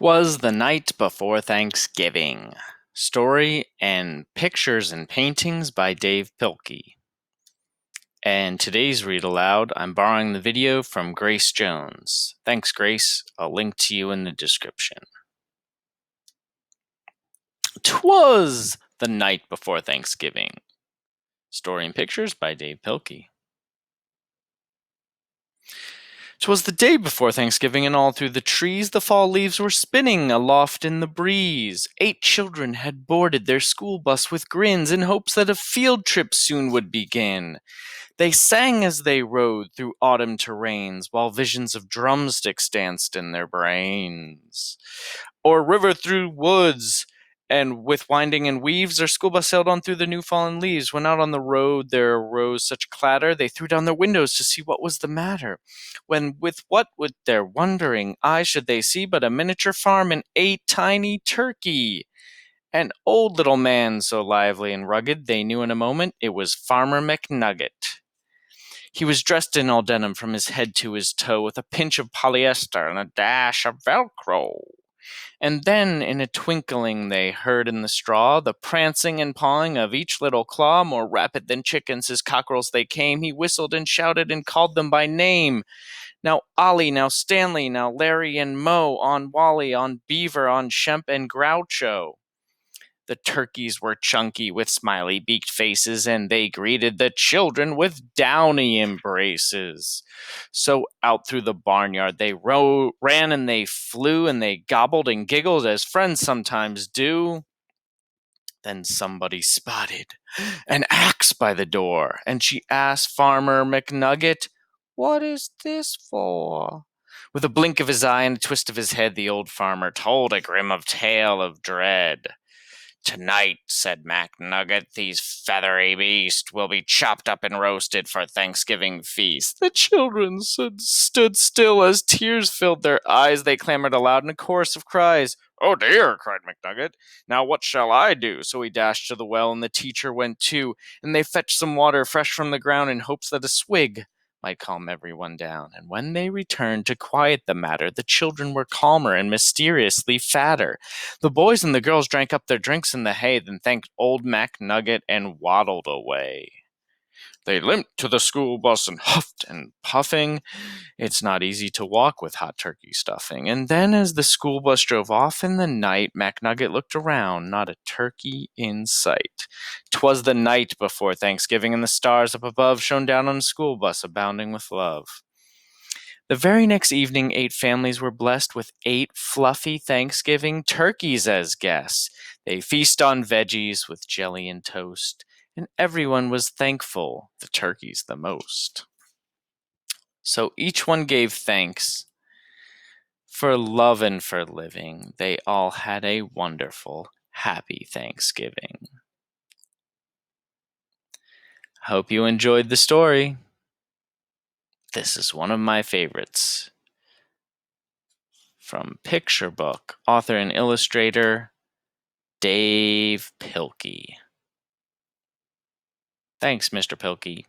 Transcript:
'Twas the night before Thanksgiving. Story and pictures and paintings by Dave Pilkey. And today's read aloud, I'm borrowing the video from Grace Jones. Thanks, Grace. I'll link to you in the description. 'Twas the night before Thanksgiving. Story and pictures by Dave Pilkey. 'Twas the day before Thanksgiving, and all through the trees the fall leaves were spinning aloft in the breeze. 8 children had boarded their school bus with grins in hopes that a field trip soon would begin. They sang as they rode through autumn terrains, while visions of drumsticks danced in their brains. O'er river through woods, and with winding and weaves, their school bus sailed on through the new fallen leaves. When out on the road there arose such clatter, they threw down their windows to see what was the matter. When with what would their wondering eyes should they see but a miniature farm and 8 tiny turkey? An old little man so lively and rugged, they knew in a moment it was Farmer McNugget. He was dressed in all denim from his head to his toe, with a pinch of polyester and a dash of Velcro. And then in a twinkling they heard in the straw the prancing and pawing of each little claw. More rapid than chickens, as cockerels they came. He whistled and shouted and called them by name. Now Ollie, now Stanley, now Larry and Moe, on Wally, on Beaver, on Shemp and Groucho. The turkeys were chunky with smiley beaked faces, and they greeted the children with downy embraces. So out through the barnyard they ran and they flew, and they gobbled and giggled as friends sometimes do. Then somebody spotted an axe by the door, and she asked Farmer McNugget, "What is this for?" With a blink of his eye and a twist of his head, the old farmer told a grim of tale of dread. "Tonight," said McNugget, "these feathery beasts will be chopped up and roasted for Thanksgiving feast." The children stood still as tears filled their eyes. They clamored aloud in a chorus of cries. "Oh dear," cried McNugget, "now what shall I do?" So he dashed to the well, and the teacher went too, and they fetched some water fresh from the ground in hopes that a swig might calm everyone down. And when they returned to quiet the matter, the children were calmer and mysteriously fatter. The boys and the girls drank up their drinks in the hay, then thanked old McNugget and waddled away. They limped to the school bus and huffed and puffing. It's not easy to walk with hot turkey stuffing. And then as the school bus drove off in the night, McNugget looked around, not a turkey in sight. 'Twas the night before Thanksgiving, and the stars up above shone down on the school bus, abounding with love. The very next evening, 8 families were blessed with 8 fluffy Thanksgiving turkeys as guests. They feast on veggies with jelly and toast, and everyone was thankful, the turkeys the most. So each one gave thanks for love and for living. They all had a wonderful, happy Thanksgiving. Hope you enjoyed the story. This is one of my favorites. From Picture Book, author and illustrator Dave Pilkey. Thanks, Mr. Pilkey.